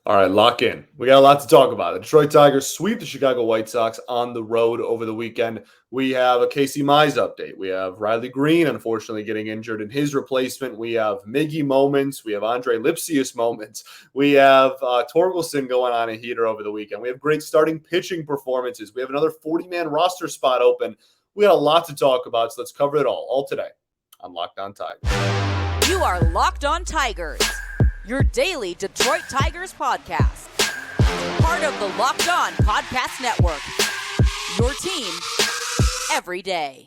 All right, lock in. We got a lot to talk about. The Detroit Tigers sweep the Chicago White Sox on the road over the weekend. We have a Casey Mize update. We have Riley Greene, unfortunately, getting injured in his replacement. We have Miggy moments. We have Andre Lipsius moments. We have Torkelson going on a heater over the weekend. We have great starting pitching performances. We have another 40-man roster spot open. We got a lot to talk about, so let's cover it all today on Locked On Tigers. You are Locked On Tigers, your daily Detroit Tigers podcast. Part of the Locked On Podcast Network, your team every day.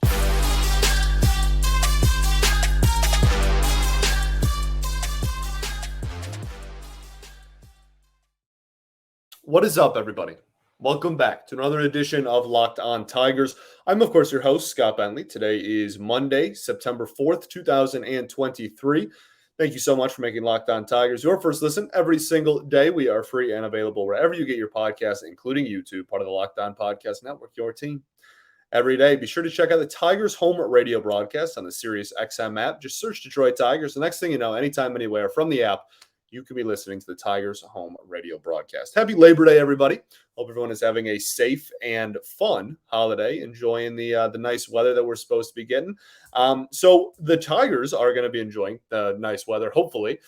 What is up, everybody? Welcome back to another edition of Locked On Tigers. I'm, of course, your host, Scott Bentley. Today is Monday, September 4th, 2023. Thank you so much for making Locked On Tigers your first listen every single day. We are free and available wherever you get your podcasts, including YouTube, part of the Locked On Podcast Network, your team every day. Be sure to check out the Tigers home radio broadcast on the Sirius XM app. Just search Detroit Tigers. The next thing you know, anytime, anywhere from the app, you can be listening to the Tigers home radio broadcast. Happy Labor Day, everybody. Hope everyone is having a safe and fun holiday, enjoying the nice weather that we're supposed to be getting. So the Tigers are going to be enjoying the nice weather, hopefully.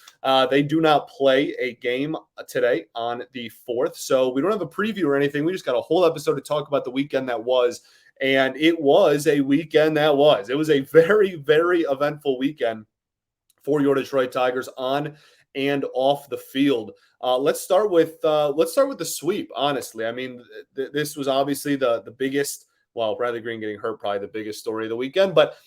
They do not play a game today on the 4th, so we don't have a preview or anything. We just got a whole episode to talk about the weekend that was, and it was a weekend that was. It was a very, very eventful weekend for your Detroit Tigers on and off the field. Let's start with the sweep. Honestly, I mean, this was obviously the biggest. Well, Riley Greene getting hurt, probably the biggest story of the weekend. But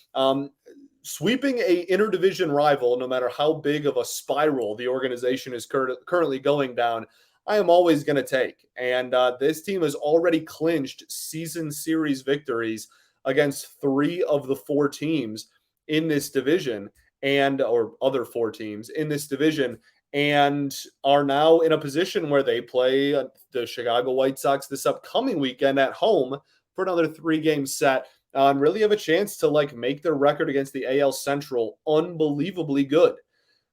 sweeping a interdivision rival, no matter how big of a spiral the organization is currently going down, I am always going to take. And this team has already clinched season series victories against 3 of the 4 teams in this division. Or other 4 teams in this division, and are now in a position where they play the Chicago White Sox this upcoming weekend at home for another 3-game set, and really have a chance to make their record against the AL Central unbelievably good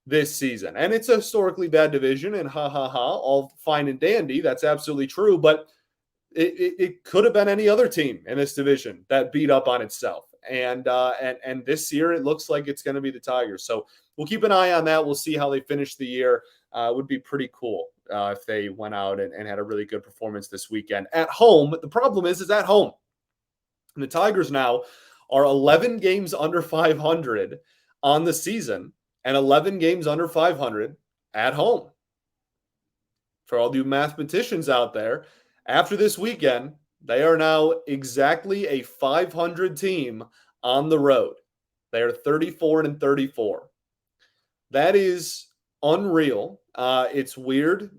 this season. And it's a historically bad division, and all fine and dandy. That's absolutely true, but it could have been any other team in this division that beat up on itself. And this year it looks like it's going to be the Tigers. So we'll keep an eye on that. We'll see how they finish the year. It would be pretty cool if they went out and had a really good performance this weekend at home. The problem is at home. And the Tigers now are 11 games under 500 on the season and 11 games under 500 at home. For all you mathematicians out there, after this weekend, they are now exactly a 500 team on the road. They are 34-34. That is unreal. It's weird.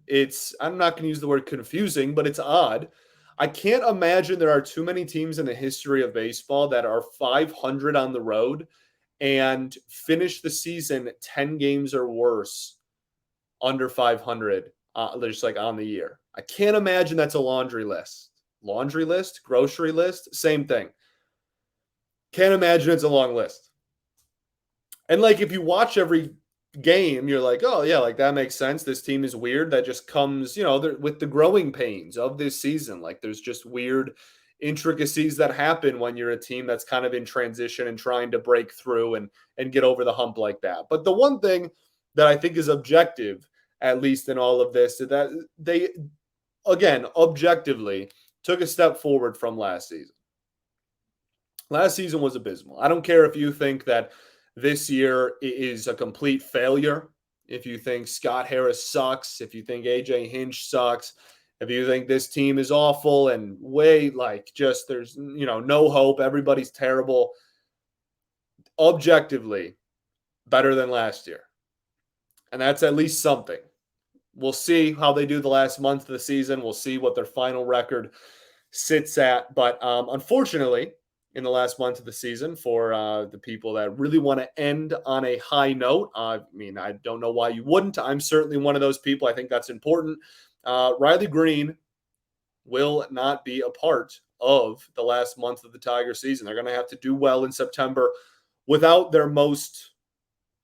I'm not going to use the word confusing, but it's odd. I can't imagine there are too many teams in the history of baseball that are 500 on the road and finish the season 10 games or worse under 500, just on the year. I can't imagine that's a laundry list. Laundry list, grocery list, same thing. Can't imagine it's a long list. And if you watch every game, you're like, oh yeah, that makes sense. This team is weird. That just comes, with the growing pains of this season. There's just weird intricacies that happen when you're a team that's kind of in transition and trying to break through and get over the hump like that. But the one thing that I think is objective, at least in all of this, is that they, again, objectively, took a step forward from last season. Last season was abysmal. I don't care if you think that this year is a complete failure, if you think Scott Harris sucks, if you think AJ Hinch sucks, if you think this team is awful and there's no hope, everybody's terrible. Objectively, better than last year. And that's at least something. We'll see how they do the last month of the season. We'll see what their final record sits at. But unfortunately, in the last month of the season, for the people that really want to end on a high note, I don't know why you wouldn't. I'm certainly one of those people. I think that's important. Riley Greene will not be a part of the last month of the Tiger season. They're going to have to do well in September without their most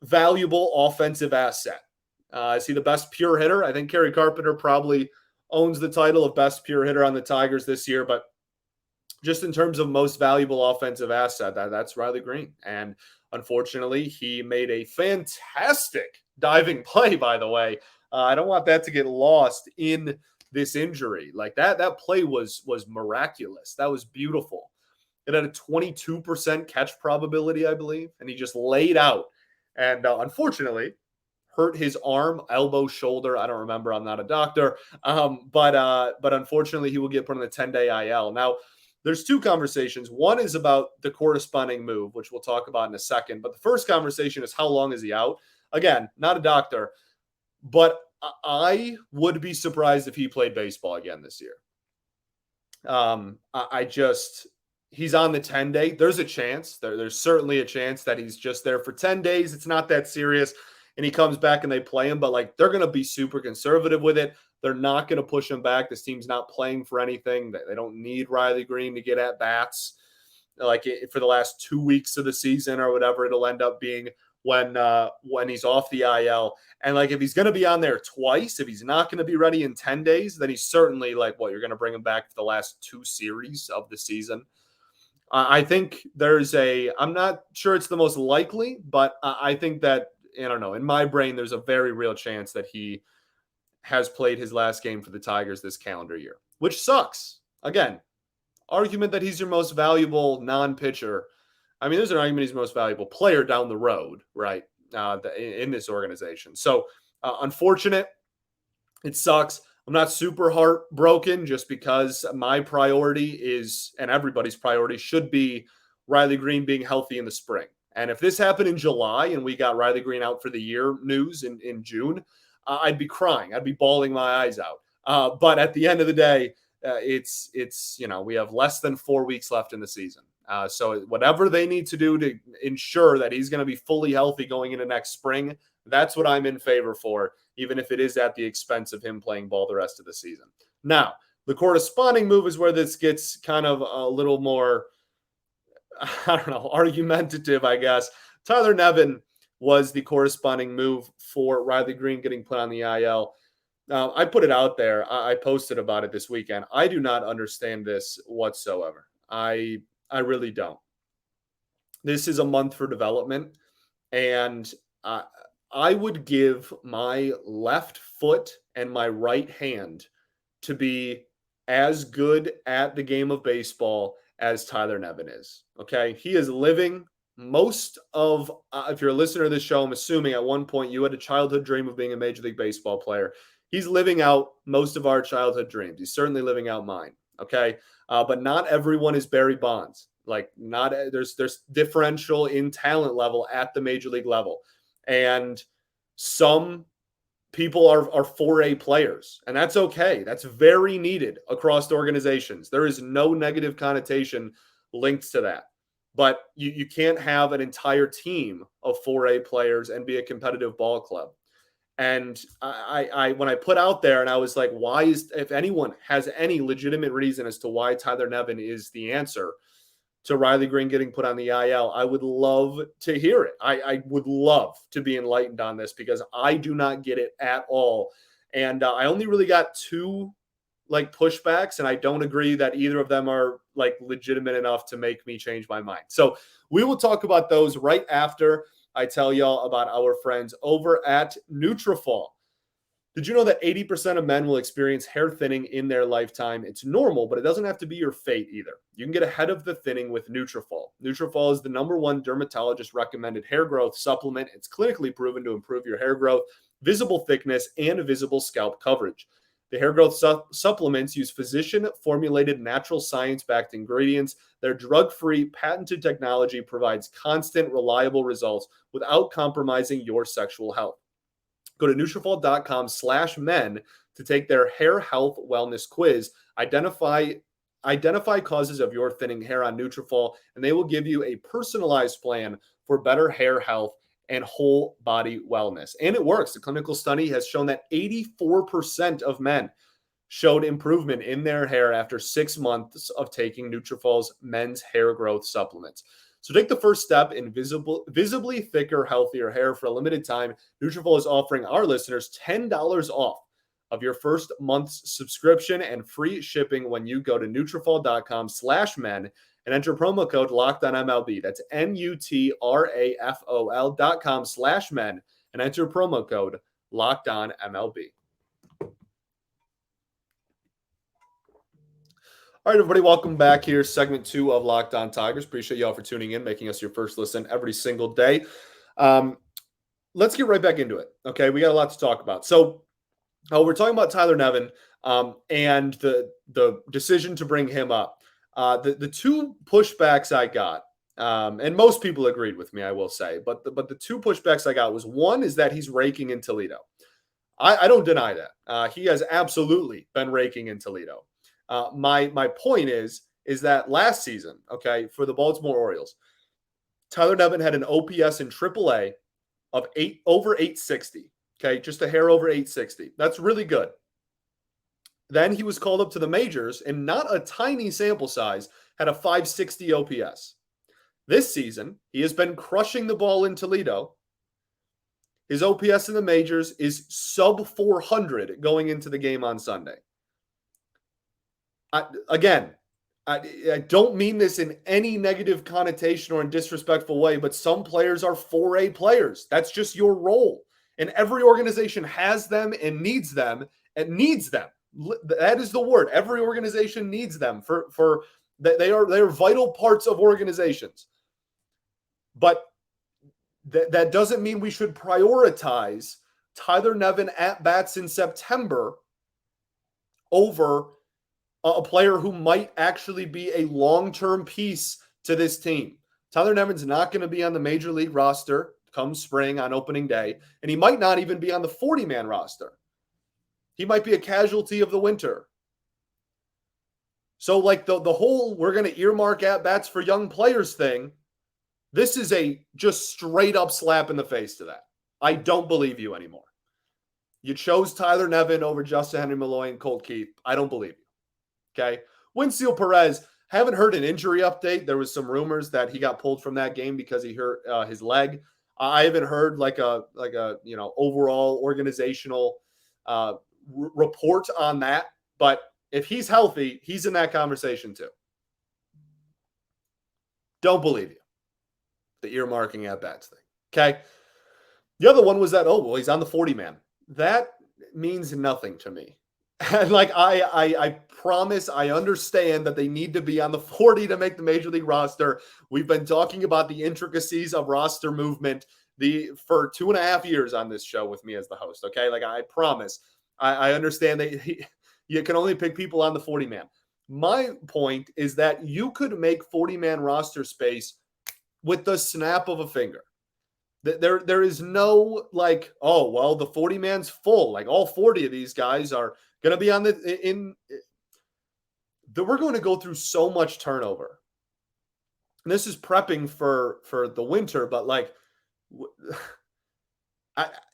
valuable offensive asset. Is he the best pure hitter? I think Kerry Carpenter probably owns the title of best pure hitter on the Tigers this year, but just in terms of most valuable offensive asset, that's Riley Greene. And unfortunately, he made a fantastic diving play, by the way. I don't want that to get lost in this injury. Like that play was miraculous. That was beautiful. It had a 22% catch probability, I believe, and he just laid out. And unfortunately, hurt his arm, elbow, shoulder. I don't remember. I'm not a doctor. But unfortunately, he will get put on the 10-day IL. Now, there's two conversations. One is about the corresponding move, which we'll talk about in a second. But the first conversation is how long is he out? Again, not a doctor, but I would be surprised if he played baseball again this year. He's on the 10-day. There's a chance. There's certainly a chance that he's just there for 10 days. It's not that serious. And he comes back and they play him. But, like, they're going to be super conservative with it. They're not going to push him back. This team's not playing for anything. They don't need Riley Greene to get at bats like for the last 2 weeks of the season or whatever it'll end up being when he's off the IL. And, like, if he's going to be on there twice, if he's not going to be ready in 10 days, then he's certainly like, you're going to bring him back for the last 2 series of the season. I think I'm not sure it's the most likely, but I think that, I don't know, in my brain, there's a very real chance that he has played his last game for the Tigers this calendar year, which sucks. Again, argument that he's your most valuable non-pitcher. I mean, there's an argument he's the most valuable player down the road, right, in this organization. So, unfortunate. It sucks. I'm not super heartbroken just because my priority is, and everybody's priority should be, Riley Greene being healthy in the spring. And if this happened in July and we got Riley Greene out for the year news in June, I'd be crying. I'd be bawling my eyes out. But at the end of the day, it's we have less than 4 weeks left in the season. So whatever they need to do to ensure that he's going to be fully healthy going into next spring, that's what I'm in favor for, even if it is at the expense of him playing ball the rest of the season. Now, the corresponding move is where this gets kind of a little more, argumentative, I guess. Tyler Nevin was the corresponding move for Riley Greene getting put on the IL. I put it out there. I posted about it this weekend. I do not understand this whatsoever. I really don't. This is a month for development, and I would give my left foot and my right hand to be as good at the game of baseball as Tyler Nevin is. Okay. He is living most of, if you're a listener to this show, I'm assuming at one point you had a childhood dream of being a Major League Baseball player. He's living out most of our childhood dreams. He's certainly living out mine. Okay. But not everyone is Barry Bonds. Like, there's differential in talent level at the Major League level. And some people are 4A players, and that's okay. That's very needed across organizations. There is no negative connotation linked to that. But you can't have an entire team of 4A players and be a competitive ball club. And I when I put out there and I was like, if anyone has any legitimate reason as to why Tyler Nevin is the answer to Riley Greene getting put on the IL, I would love to hear it. I would love to be enlightened on this because I do not get it at all. And I only really got 2 pushbacks, and I don't agree that either of them are legitimate enough to make me change my mind. So we will talk about those right after I tell y'all about our friends over at Nutrafol. Did you know that 80% of men will experience hair thinning in their lifetime? It's normal, but it doesn't have to be your fate either. You can get ahead of the thinning with Nutrafol. Nutrafol is the #1 dermatologist recommended hair growth supplement. It's clinically proven to improve your hair growth, visible thickness, and visible scalp coverage. The hair growth supplements use physician-formulated natural science-backed ingredients. Their drug-free, patented technology provides constant, reliable results without compromising your sexual health. Go to Nutrafol.com/men to take their hair health wellness quiz. Identify causes of your thinning hair on Nutrafol, and they will give you a personalized plan for better hair health and whole body wellness. And it works. The clinical study has shown that 84% of men showed improvement in their hair after 6 months of taking Nutrafol's men's hair growth supplements. So take the first step in visibly thicker, healthier hair. For a limited time, Nutrafol is offering our listeners $10 off of your first month's subscription and free shipping when you go to Nutrafol.com/men and enter promo code LOCKEDONMLB. That's NUTRAFOL.com/men and enter promo code LOCKEDONMLB. All right, everybody, welcome back here. Segment 2 of Locked On Tigers. Appreciate you all for tuning in, making us your first listen every single day. Let's get right back into it. Okay, we got a lot to talk about. So we're talking about Tyler Nevin and the decision to bring him up. The two pushbacks I got, and most people agreed with me, I will say, but the two pushbacks I got was, one is that he's raking in Toledo. I don't deny that. He has absolutely been raking in Toledo. My point is that last season, okay, for the Baltimore Orioles, Tyler Nevin had an OPS in AAA of over 860. Okay, just a hair over 860. That's really good. Then he was called up to the majors, and not a tiny sample size, had a 560 OPS. This season, he has been crushing the ball in Toledo. His OPS in the majors is sub 400 going into the game on Sunday. I don't mean this in any negative connotation or in disrespectful way, but some players are 4A players. That's just your role. And every organization has them and needs them. That is the word. Every organization needs them for they are vital parts of organizations. But that doesn't mean we should prioritize Tyler Nevin at bats in September over a player who might actually be a long-term piece to this team. Tyler Nevin's not going to be on the major league roster come spring on opening day, and he might not even be on the 40-man roster. He might be a casualty of the winter. So like the whole we're going to earmark at-bats for young players thing, this is a just straight up slap in the face to that. I don't believe you anymore. You chose Tyler Nevin over Justin Henry Malloy and Colt Keith. I don't believe you. Okay. Winfield Perez, haven't heard an injury update. There was some rumors that he got pulled from that game because he hurt his leg. I haven't heard like a overall organizational report on that. But if he's healthy, he's in that conversation too. Don't believe you. The earmarking at bats thing. Okay. The other one was that, he's on the 40-man. That means nothing to me. And like I promise I understand that they need to be on the 40 to make the major league roster. We've been talking about the intricacies of roster movement for 2.5 years on this show with me as the host. Okay, like I promise I understand that you can only pick people on the 40-man. My point is that you could make 40-man roster space with the snap of a finger. There is no like, the 40-man's full. Like all 40 of these guys are going to be on we're going to go through so much turnover. And this is prepping for the winter, but like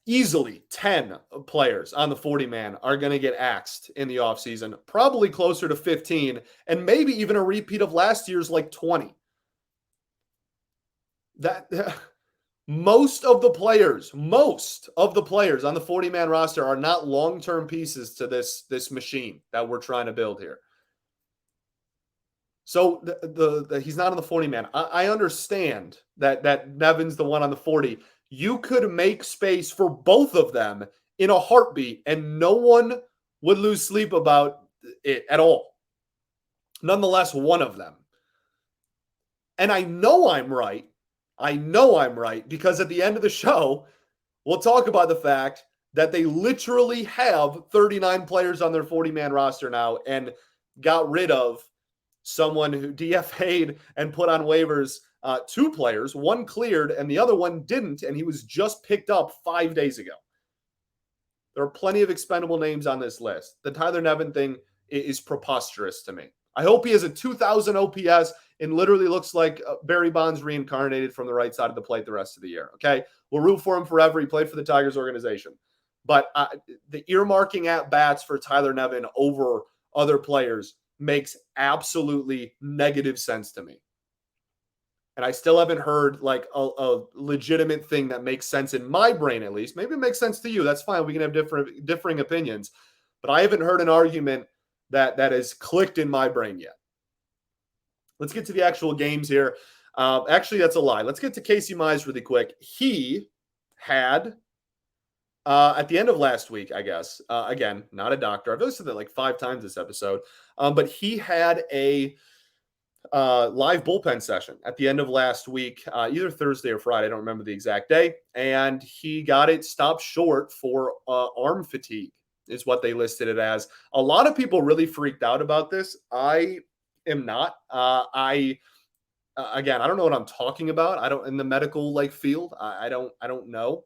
easily 10 players on the 40-man are going to get axed in the offseason, probably closer to 15, and maybe even a repeat of last year's like 20. Most of the players on the 40-man roster are not long-term pieces to this machine that we're trying to build here. So he's not on the 40-man. I understand that Nevin's the one on the 40. You could make space for both of them in a heartbeat, and no one would lose sleep about it at all. Nonetheless, one of them. And I know I'm right. Because at the end of the show, we'll talk about the fact that they literally have 39 players on their 40-man roster now and got rid of someone who DFA'd and put on waivers 2 players. One cleared and the other one didn't, and he was just picked up 5 days ago. There are plenty of expendable names on this list. The Tyler Nevin thing is preposterous to me. I hope he has a 2,000 OPS and literally looks like Barry Bonds reincarnated from the right side of the plate the rest of the year. Okay, we'll root for him forever. He played for the Tigers organization. But the earmarking at bats for Tyler Nevin over other players makes absolutely negative sense to me. And I still haven't heard like a legitimate thing that makes sense in my brain, at least. Maybe it makes sense to you. That's fine. We can have differing opinions. But I haven't heard an argument that has clicked in my brain yet. Let's get to the actual games here. Actually, that's a lie. Let's get to Casey Mize really quick. He had at the end of last week, I guess. Again, not a doctor. I've listed that like 5 times this episode. But he had a live bullpen session at the end of last week, either Thursday or Friday. I don't remember the exact day. And he got it stopped short for arm fatigue, is what they listed it as. A lot of people really freaked out about this. I am not. Again, I don't know what I'm talking about. I don't in the medical like field. I don't know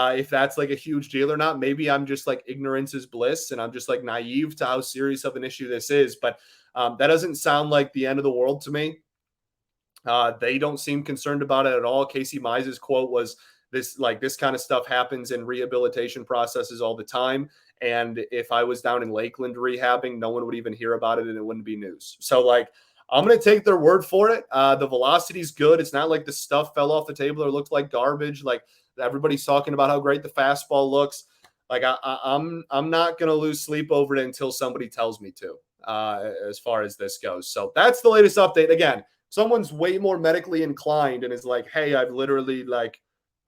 if that's like a huge deal or not. Maybe I'm just like ignorance is bliss, and I'm just like naive to how serious of an issue this is. But that doesn't sound like the end of the world to me. They don't seem concerned about it at all. Casey Mize's quote was this kind of stuff happens in rehabilitation processes all the time. And if I was down in Lakeland rehabbing, no one would even hear about it and it wouldn't be news. So like, I'm going to take their word for it. The velocity is good. It's not like the stuff fell off the table or looked like garbage. Like everybody's talking about how great the fastball looks. Like I'm not going to lose sleep over it until somebody tells me to, as far as this goes. So that's the latest update. Again, someone's way more medically inclined and is like, hey, I've literally like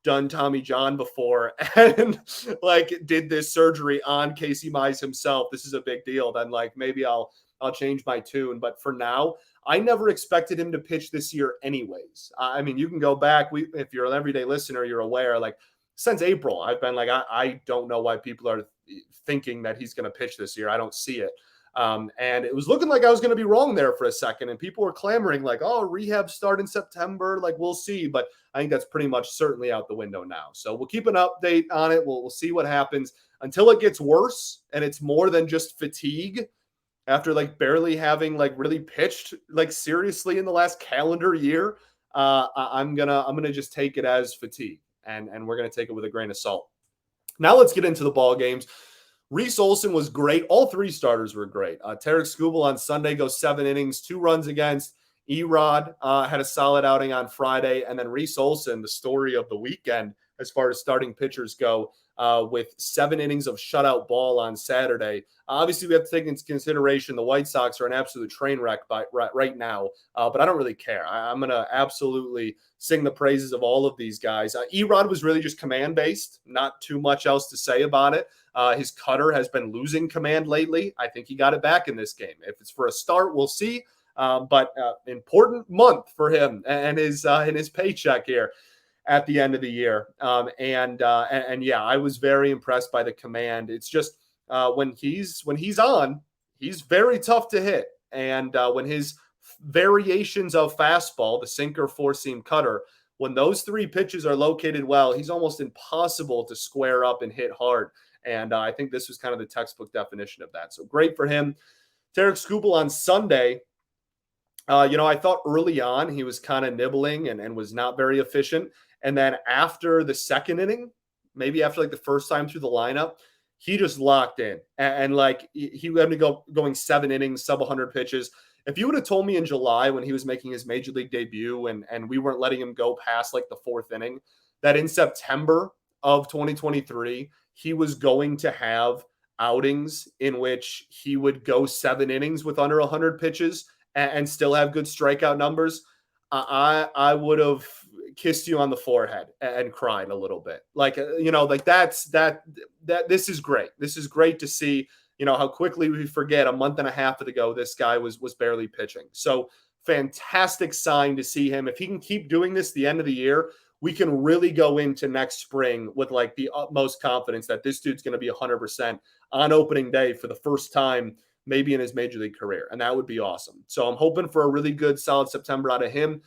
done Tommy John before and like did this surgery on Casey Mize himself. This is a big deal. Then like maybe I'll change my tune. But for now, I never expected him to pitch this year anyways. I mean, you can go back. If you're an everyday listener, you're aware, like since April, I've been like, I don't know why people are thinking that he's going to pitch this year. I don't see it. And it was looking like I was going to be wrong there for a second. And people were clamoring like, oh, rehab start in September. Like we'll see. But I think that's pretty much certainly out the window now. So we'll keep an update on it. We'll see what happens until it gets worse. And it's more than just fatigue. After like barely having like really pitched like seriously in the last calendar year, I'm gonna just take it as fatigue, and we're gonna take it with a grain of salt. Now let's get into the ball games. Reese Olson was great. All 3 starters were great. Tarek Skubal on Sunday goes 7 innings, 2 runs against. Erod had a solid outing on Friday, and then Reese Olson, the story of the weekend as far as starting pitchers go, with 7 innings of shutout ball on Saturday. Obviously, we have to take into consideration the White Sox are an absolute train wreck right now, but I don't really care. I'm going to absolutely sing the praises of all of these guys. Erod was really just command-based, not too much else to say about it. His cutter has been losing command lately. I think he got it back in this game. If it's for a start, we'll see. But important month for him and his paycheck here at the end of the year. And yeah, I was very impressed by the command. It's just when he's on, he's very tough to hit. And when his variations of fastball, the sinker, 4-seam, cutter, when those 3 pitches are located well, he's almost impossible to square up and hit hard. And I think this was kind of the textbook definition of that. So great for him. Tarek Skubal on Sunday. I thought early on he was kind of nibbling and was not very efficient. And then after the second inning, maybe after like the first time through the lineup, he just locked in. And like he had to going 7 innings, sub 100 pitches. If you would have told me in July when he was making his major league debut and we weren't letting him go past like the 4th inning, that in September of 2023, he was going to have outings in which he would go 7 innings with under 100 pitches and still have good strikeout numbers, I would have kissed you on the forehead and cried a little bit. Like, like this is great. This is great to see, how quickly we forget a month and a half ago, this guy was barely pitching. So fantastic sign to see him. If he can keep doing this the end of the year, we can really go into next spring with like the utmost confidence that this dude's going to be 100% on opening day for the first time, maybe in his major league career. And that would be awesome. So I'm hoping for a really good, solid September out of him.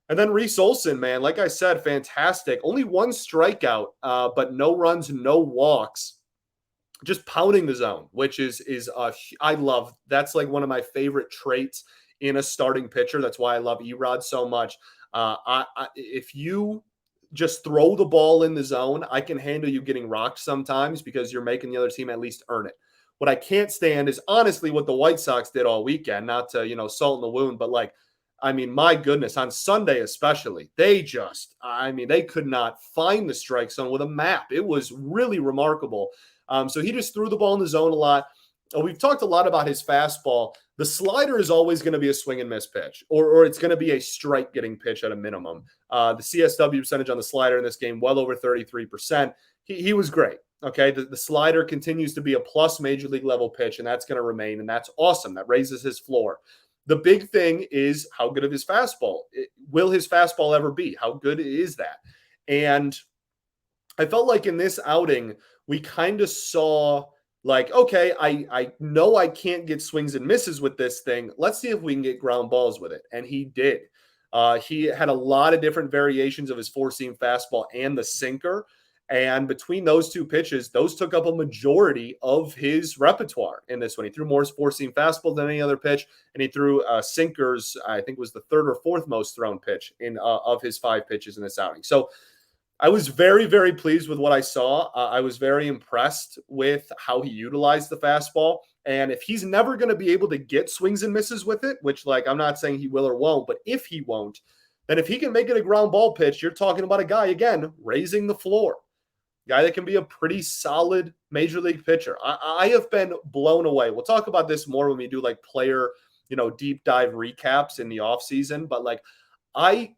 And then Reese Olson, man, like I said, fantastic. Only 1 strikeout, but no runs, no walks. Just pounding the zone, which is I love. That's like one of my favorite traits in a starting pitcher. That's why I love Erod so much. If you just throw the ball in the zone, I can handle you getting rocked sometimes because you're making the other team at least earn it. What I can't stand is honestly what the White Sox did all weekend, not to, salt in the wound, but like I mean, my goodness, on Sunday especially, they could not find the strike zone with a map. It was really remarkable. So he just threw the ball in the zone a lot. We've talked a lot about his fastball. The slider is always going to be a swing and miss pitch, or it's going to be a strike getting pitch at a minimum. The CSW percentage on the slider in this game, well over 33%. He was great. Okay, the slider continues to be a plus major league level pitch, and that's going to remain, and that's awesome. That raises his floor. The big thing is how good of his fastball. Will his fastball ever be? How good is that? And I felt like in this outing, we kind of saw like, okay, I know I can't get swings and misses with this thing. Let's see if we can get ground balls with it. And he did. He had a lot of different variations of his four-seam fastball and the sinker. And between those two pitches, those took up a majority of his repertoire in this one. He threw more four-seam fastball than any other pitch, and he threw sinkers, I think was the third or fourth most thrown pitch in of his 5 pitches in this outing. So I was very, very pleased with what I saw. I was very impressed with how he utilized the fastball. And if he's never going to be able to get swings and misses with it, which like I'm not saying he will or won't, but if he won't, then if he can make it a ground ball pitch, you're talking about a guy, again, raising the floor. Guy that can be a pretty solid major league pitcher. I have been blown away. We'll talk about this more when we do like player, deep dive recaps in the offseason. But like, I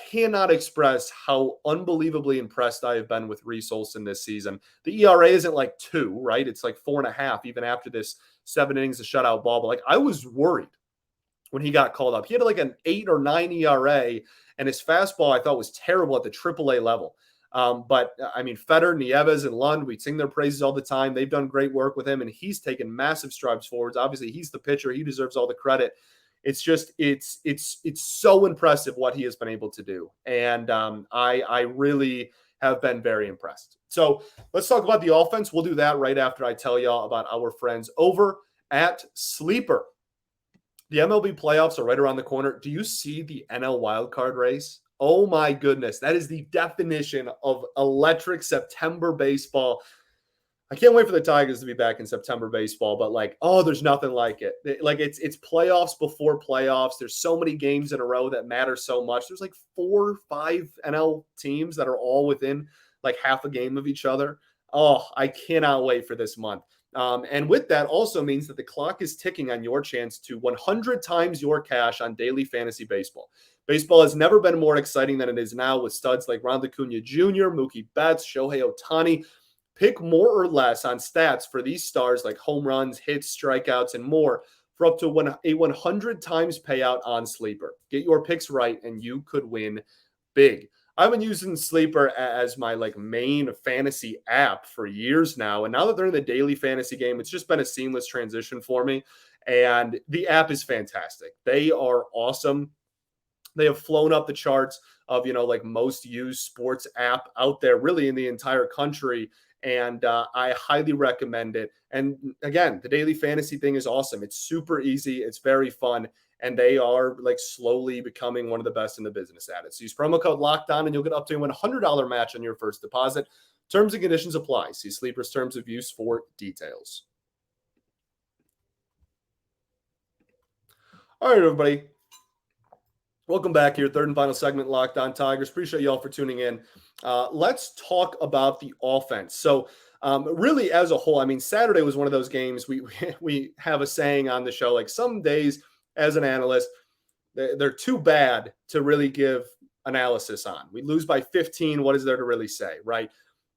cannot express how unbelievably impressed I have been with Reese Olson this season. The ERA isn't like 2, right? It's like 4.5, even after this 7 innings of shutout ball. But like, I was worried when he got called up. He had like an 8 or 9 ERA, and his fastball I thought was terrible at the AAA level. But I mean, Fetter, Nieves, and Lund, we sing their praises all the time. They've done great work with him, and he's taken massive strides forwards. Obviously, he's the pitcher. He deserves all the credit. It's just, it's so impressive what he has been able to do. And I really have been very impressed. So let's talk about the offense. We'll do that right after I tell y'all about our friends over at Sleeper. The MLB playoffs are right around the corner. Do you see the NL wildcard race? Oh my goodness. That is the definition of electric September baseball. I can't wait for the Tigers to be back in September baseball, but like, oh, there's nothing like it. Like it's playoffs before playoffs. There's so many games in a row that matter so much. There's like 4 or 5 NL teams that are all within like half a game of each other. Oh, I cannot wait for this month. And with that also means that the clock is ticking on your chance to 100 times your cash on daily fantasy baseball. Baseball has never been more exciting than it is now with studs like Ronald Acuna Jr., Mookie Betts, Shohei Ohtani. Pick more or less on stats for these stars like home runs, hits, strikeouts, and more for up to a 100 times payout on Sleeper. Get your picks right, and you could win big. I've been using Sleeper as my like main fantasy app for years now. And now that they're in the daily fantasy game, it's just been a seamless transition for me. And the app is fantastic. They are awesome. They have flown up the charts of, like most used sports app out there, really in the entire country. And I highly recommend it. And again, the daily fantasy thing is awesome. It's super easy. It's very fun. And they are like slowly becoming one of the best in the business at it. So use promo code LOCKEDON and you'll get up to a $100 match on your first deposit. Terms and conditions apply. See Sleeper's terms of use for details. All right, everybody. Welcome back here. Third and final segment, Locked On Tigers. Appreciate y'all for tuning in. Let's talk about the offense. So really as a whole, I mean, Saturday was one of those games we have a saying on the show, like some days as an analyst, they're too bad to really give analysis on. We lose by 15. What is there to really say, right?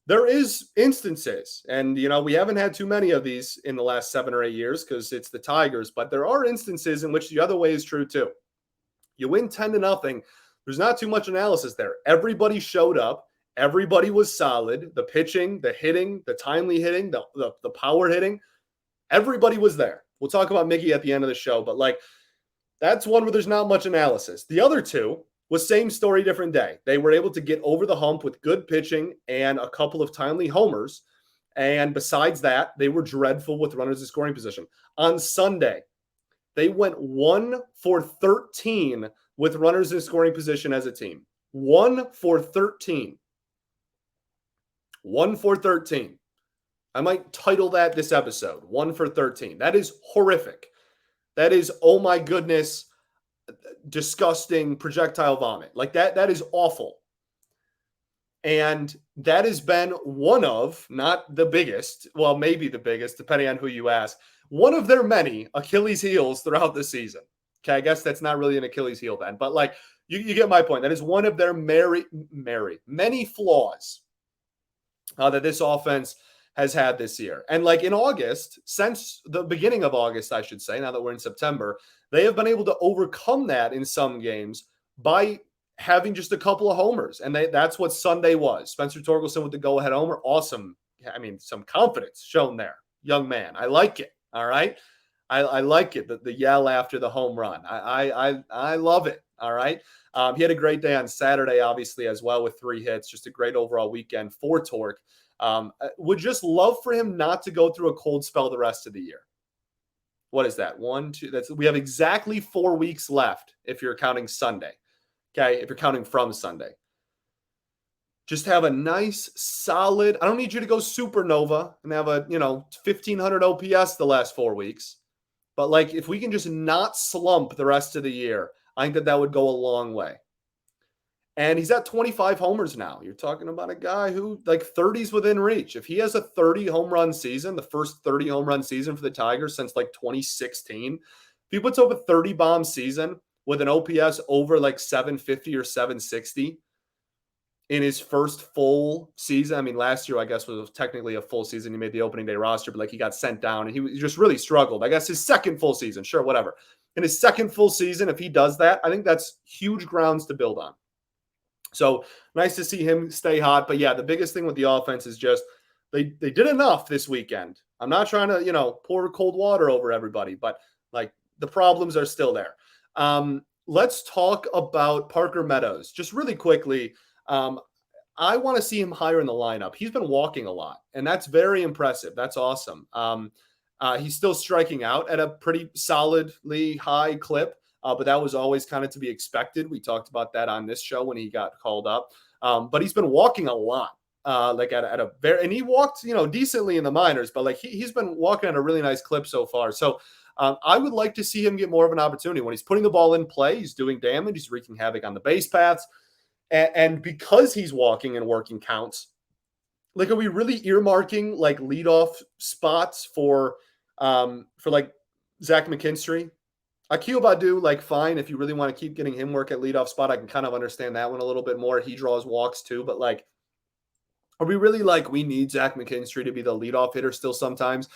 There is instances, and, we haven't had too many of these in the last 7 or 8 years because it's the Tigers, but there are instances in which the other way is true too. You win 10-0. There's not too much analysis there. Everybody showed up. Everybody was solid. The pitching, the hitting, the timely hitting, the power hitting. Everybody was there. We'll talk about Mickey at the end of the show, but like that's one where there's not much analysis. The other two was same story, different day. They were able to get over the hump with good pitching and a couple of timely homers. And besides that, they were dreadful with runners in scoring position. On Sunday, they went 1 for 13 with runners in scoring position as a team. 1 for 13. 1 for 13. I might title that this episode, 1 for 13. That is horrific. That is, oh my goodness. disgusting projectile vomit. Like that is awful. And that has been one of, not the biggest, well, maybe the biggest, depending on who you ask, one of their many Achilles heels throughout the season. Okay, I guess that's not really an Achilles heel then, but like you get my point. That is one of their many flaws that this offense has had this year. And like in August, since the beginning of August, I should say, now that we're in September, they have been able to overcome that in some games by having just a couple of homers. And that's what Sunday was. Spencer Torkelson with the go-ahead homer. Awesome. I mean, some confidence shown there. Young man. I like it. All right. I like it. The yell after the home run. I love it. All right. He had a great day on Saturday, obviously, as well, with 3 hits. Just a great overall weekend for Torque. Would just love for him not to go through a cold spell the rest of the year. What is that? 1, 2. We have exactly 4 weeks left if you're counting Sunday. Okay, if you're counting from Sunday. Just have a nice, solid, I don't need you to go supernova and have a, 1,500 OPS the last 4 weeks. But like, if we can just not slump the rest of the year, I think that would go a long way. And he's at 25 homers now. You're talking about a guy who, like, 30's within reach. If he has a 30 home run season, the first 30 home run season for the Tigers since like 2016, if he puts up a 30 bomb season with an OPS over like 750 or 760 in his first full season. I mean, last year, I guess, was technically a full season. He made the opening day roster, but like he got sent down and he just really struggled. I guess his second full season, sure, whatever. In his second full season, if he does that, I think that's huge grounds to build on. So nice to see him stay hot. But yeah, the biggest thing with the offense is just they did enough this weekend. I'm not trying to, pour cold water over everybody, but like the problems are still there. Let's talk about Parker Meadows. Just really quickly, I want to see him higher in the lineup. He's been walking a lot, and that's very impressive. That's awesome. He's still striking out at a pretty solidly high clip, but that was always kind of to be expected. We talked about that on this show when he got called up. But he's been walking a lot, like at a very, and he walked, decently in the minors, but like he's been walking at a really nice clip so far. So I would like to see him get more of an opportunity. When he's putting the ball in play, he's doing damage. He's wreaking havoc on the base paths. And because he's walking and working counts, like, are we really earmarking like leadoff spots for like Zach McKinstry? Akil Baddoo, like, fine. If you really want to keep getting him work at leadoff spot, I can kind of understand that one a little bit more. He draws walks too, but like, are we really like, we need Zach McKinstry to be the leadoff hitter still sometimes?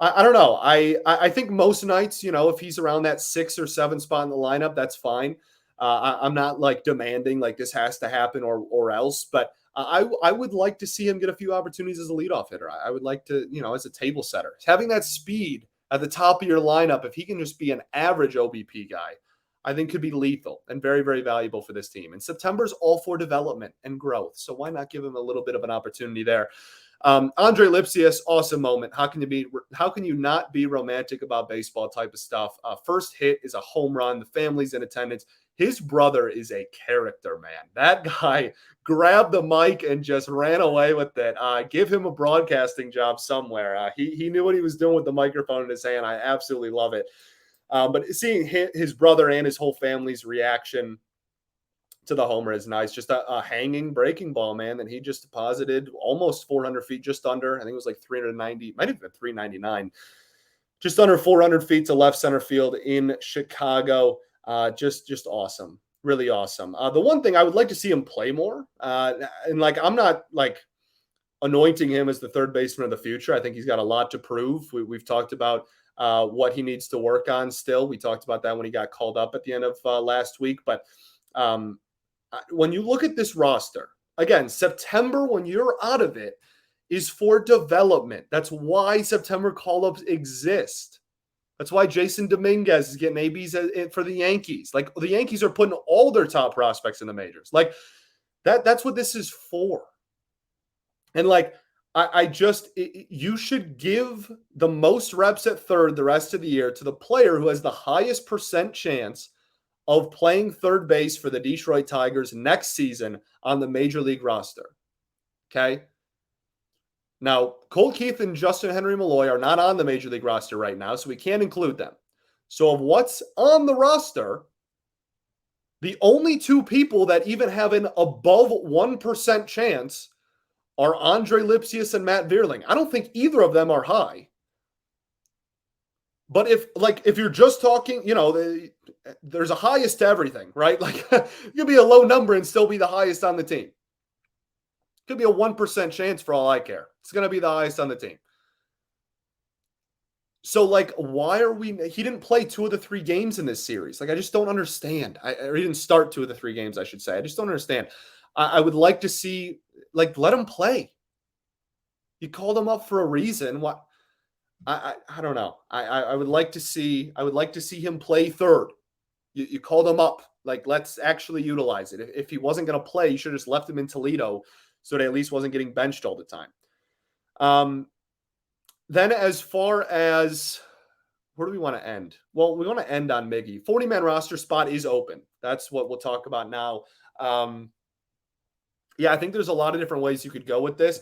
I don't know. I think most nights, if he's around that 6 or 7 spot in the lineup, that's fine. I'm not like demanding like this has to happen or else, but I would like to see him get a few opportunities as a leadoff hitter. I would like to, as a table setter, having that speed at the top of your lineup, if he can just be an average OBP guy, I think could be lethal and very, very valuable for this team. And September's all for development and growth. So why not give him a little bit of an opportunity there? Andre Lipsius, awesome moment. How can you not be romantic about baseball type of stuff? First hit is a home run. The family's in attendance. His brother is a character, man. That guy grabbed the mic and just ran away with it. Give him a broadcasting job somewhere. He knew what he was doing with the microphone in his hand. I absolutely love it. But seeing his brother and his whole family's reaction to the homer is nice. Just a hanging breaking ball, man, that he just deposited almost 400 feet, just under. I think it was like 390, might have been 399. Just under 400 feet to left center field in Chicago. Just awesome. Really awesome. The one thing I would like to see him play more. And like, I'm not like anointing him as the third baseman of the future. I think he's got a lot to prove. We've talked about what he needs to work on still. We talked about that when he got called up at the end of last week. But when you look at this roster, again, September, when you're out of it, is for development. That's why September call-ups exist. That's why Jason Dominguez is getting ABs for the Yankees. Like, the Yankees are putting all their top prospects in the majors. Like, that's what this is for. And like, you should give the most reps at third the rest of the year to the player who has the highest percent chance of playing third base for the Detroit Tigers next season on the major league roster. Okay. Now, Cole Keith and Justin Henry Malloy are not on the major league roster right now, so we can't include them. So of what's on the roster, The only two people that even have an above 1% chance are Andre Lipsius and Matt Vierling. I don't think either of them are high. But if you're just talking, there's a highest to everything, right? Like you could be a low number and still be the highest on the team. Could be a 1% chance for all I care. It's going to be the highest on the team. So, why are we? He didn't play 2 of the 3 games in this series. I just don't understand. Or he didn't start 2 of the 3 games, I should say. I just don't understand. I would like to see, let him play. You called him up for a reason. What? I don't know. I would like to see. I would like to see him play third. You called him up. Let's actually utilize it. If he wasn't going to play, you should have just left him in Toledo so that he at least wasn't getting benched all the time. Then as far as where do we want to end? Well, we want to end on Miggy. 40-man roster spot is open. That's what we'll talk about now. Yeah, I think there's a lot of different ways you could go with this.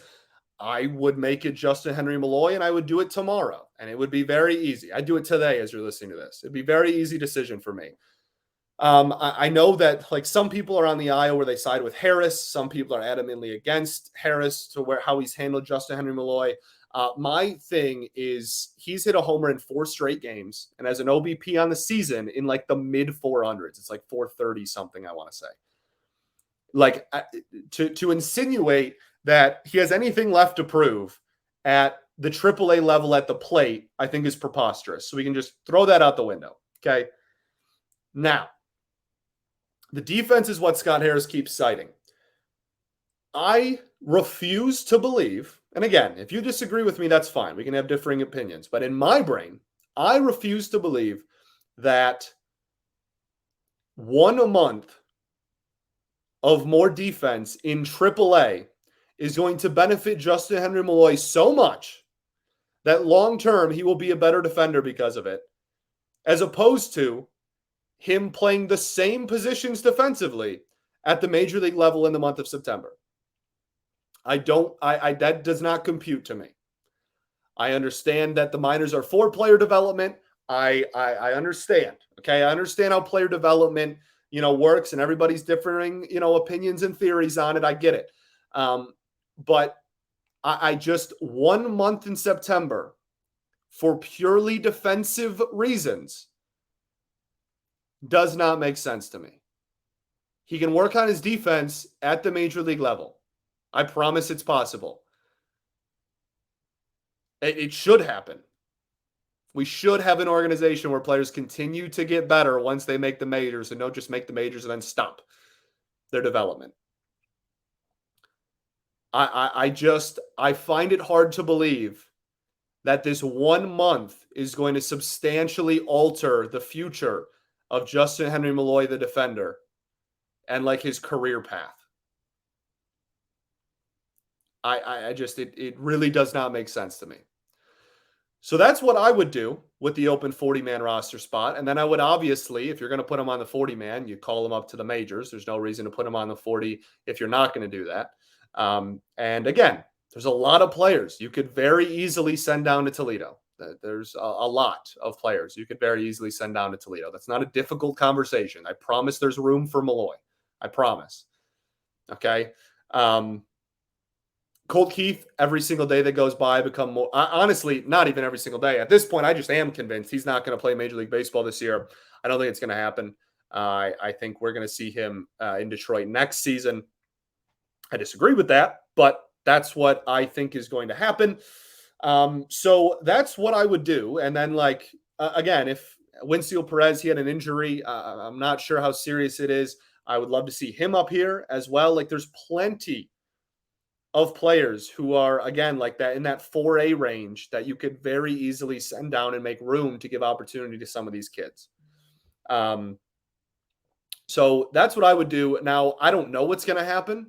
I would make it Justin Henry Malloy, and I would do it tomorrow. And it would be very easy. I'd do it today as you're listening to this. It'd be a very easy decision for me. I know that some people are on the aisle where they side with Harris. Some people are adamantly against Harris to how he's handled Justin Henry Malloy. My thing is he's hit a homer in 4 straight games and has an OBP on the season in the mid 400s. It's 430 something, I want to say. To insinuate that he has anything left to prove at the AAA level at the plate, I think is preposterous. So we can just throw that out the window. Okay. Now, the defense is what Scott Harris keeps citing. I refuse to believe, and again, if you disagree with me, that's fine. We can have differing opinions. But in my brain, I refuse to believe that 1 month of more defense in AAA is going to benefit Justin Henry Malloy so much that long-term he will be a better defender because of it, as opposed to him playing the same positions defensively at the major league level in the month of September. That does not compute to me. I understand that the minors are for player development. I understand. Okay. I understand how player development, works, and everybody's differing, opinions and theories on it. I get it. But I just 1 month in September for purely defensive reasons does not make sense to me. He can work on his defense at the major league level. I promise it's possible. It should happen. We should have an organization where players continue to get better once they make the majors and don't just make the majors and then stop their development. I find it hard to believe that this 1 month is going to substantially alter the future of Justin Henry Malloy, the defender, and his career path. It really does not make sense to me. So that's what I would do with the open 40-man roster spot. And then I would obviously, if you're going to put him on the 40-man, you call him up to the majors. There's no reason to put him on the 40 if you're not going to do that. And again, there's a lot of players you could very easily send down to Toledo. There's a lot of players you could very easily send down to Toledo. That's not a difficult conversation. I promise there's room for Malloy. I promise. Okay. Colt Keith, every single day that goes by, become more, honestly, not even every single day. At this point, I just am convinced he's not going to play Major League Baseball this year. I don't think it's going to happen. I think we're going to see him in Detroit next season. I disagree with that, but that's what I think is going to happen. So that's what I would do. And then, again, if Winfield Perez, he had an injury, I'm not sure how serious it is. I would love to see him up here as well. There's plenty of players who are, again, that in that 4A range that you could very easily send down and make room to give opportunity to some of these kids. So that's what I would do. Now, I don't know what's going to happen.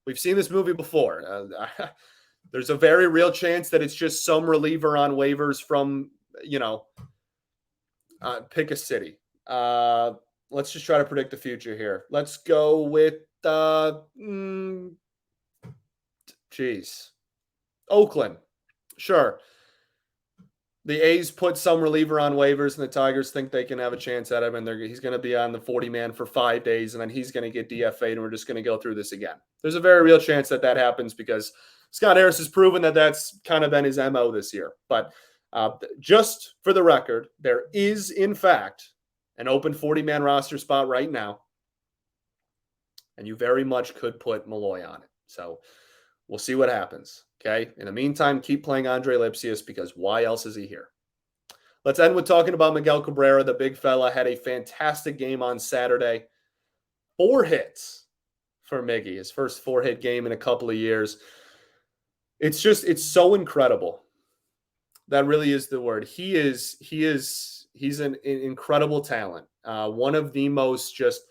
We've seen this movie before. There's a very real chance that it's just some reliever on waivers from, pick a city. Let's just try to predict the future here. Let's go with, Oakland. Sure. the A's put some reliever on waivers, and the Tigers think they can have a chance at him, and he's going to be on the 40-man for 5 days, and then he's going to get DFA'd, and we're just going to go through this again. There's a very real chance that happens because Scott Harris has proven that that's kind of been his MO this year. But just for the record, there is, in fact, an open 40-man roster spot right now, and you very much could put Malloy on it. So we'll see what happens. Okay. In the meantime, keep playing Andre Lipsius because why else is he here? Let's end with talking about Miguel Cabrera. The big fella had a fantastic game on Saturday. 4 hits for Miggy, his first 4-hit game in a couple of years. It's so incredible. That really is the word. He's an incredible talent. One of the most, just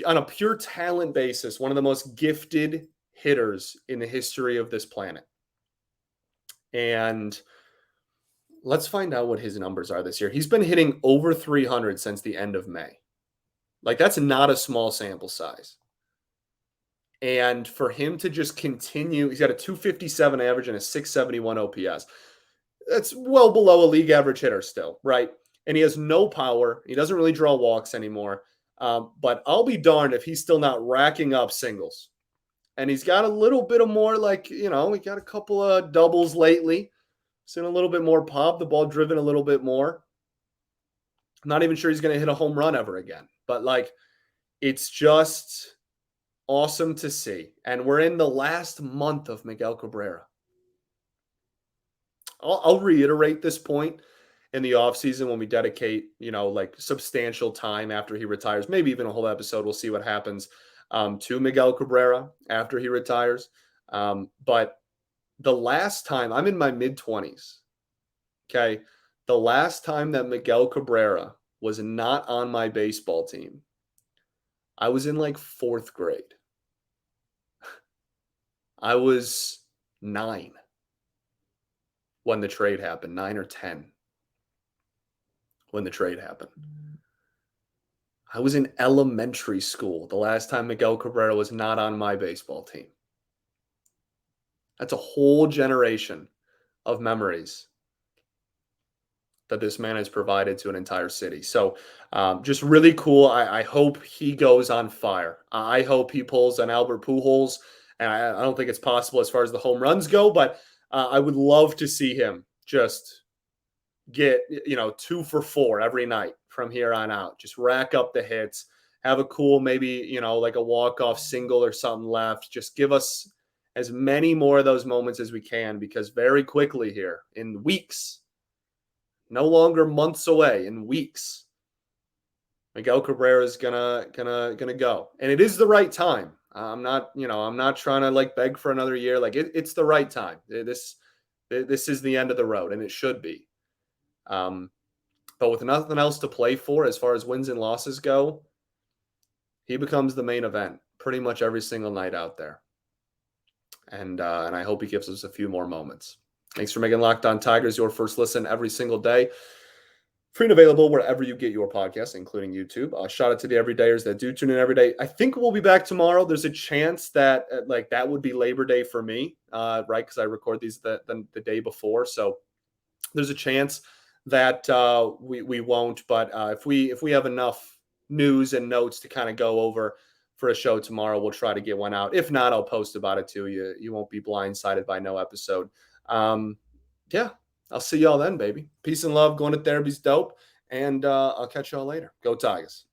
on a pure talent basis, one of the most gifted hitters in the history of this planet. And let's find out what his numbers are this year. He's been hitting over 300 since the end of May. Like, that's not a small sample size. And for him to just continue, he's got a 257 average and a 671 OPS. That's well below a league average hitter still, right? And he has no power. He doesn't really draw walks anymore. But I'll be darned if he's still not racking up singles. And he's got a little bit of more, like, he got a couple of doubles lately. Seen a little bit more pop, the ball driven a little bit more. I'm not even sure he's going to hit a home run ever again. But, like, it's just awesome to see. And we're in the last month of Miguel Cabrera. I'll reiterate this point in the offseason when we dedicate, like, substantial time after he retires, maybe even a whole episode. We'll see what happens to Miguel Cabrera after he retires. But the last time, I'm in my mid-20s, okay? The last time that Miguel Cabrera was not on my baseball team, I was in, like, 4th grade. I was 9 when the trade happened, 9 or 10 when the trade happened. I was in elementary school the last time Miguel Cabrera was not on my baseball team. That's a whole generation of memories that this man has provided to an entire city. So just really cool. I hope he goes on fire. I hope he pulls an Albert Pujols. And I don't think it's possible as far as the home runs go, but I would love to see him just get, 2 for 4 every night from here on out. Just rack up the hits, have a cool, maybe, like a walk-off single or something left. Just give us as many more of those moments as we can, because very quickly here, in weeks, no longer months away, in weeks, Miguel Cabrera is gonna go. And it is the right time. I'm not trying to, like, beg for another year. Like, it's the right time. This is the end of the road, and it should be. But with nothing else to play for as far as wins and losses go, he becomes the main event pretty much every single night out there. And I hope he gives us a few more moments. Thanks for making Locked On Tigers your first listen every single day. Free and available wherever you get your podcasts, including YouTube. Shout out to the everydayers that do tune in every day. I think we'll be back tomorrow. There's a chance that that would be Labor Day for me, right? Because I record these the day before. So there's a chance that we won't. But if we have enough news and notes to kind of go over for a show tomorrow, we'll try to get one out. If not, I'll post about it too. You won't be blindsided by no episode. Yeah. I'll see y'all then, baby. Peace and love. Going to therapy's dope. And I'll catch y'all later. Go Tigers.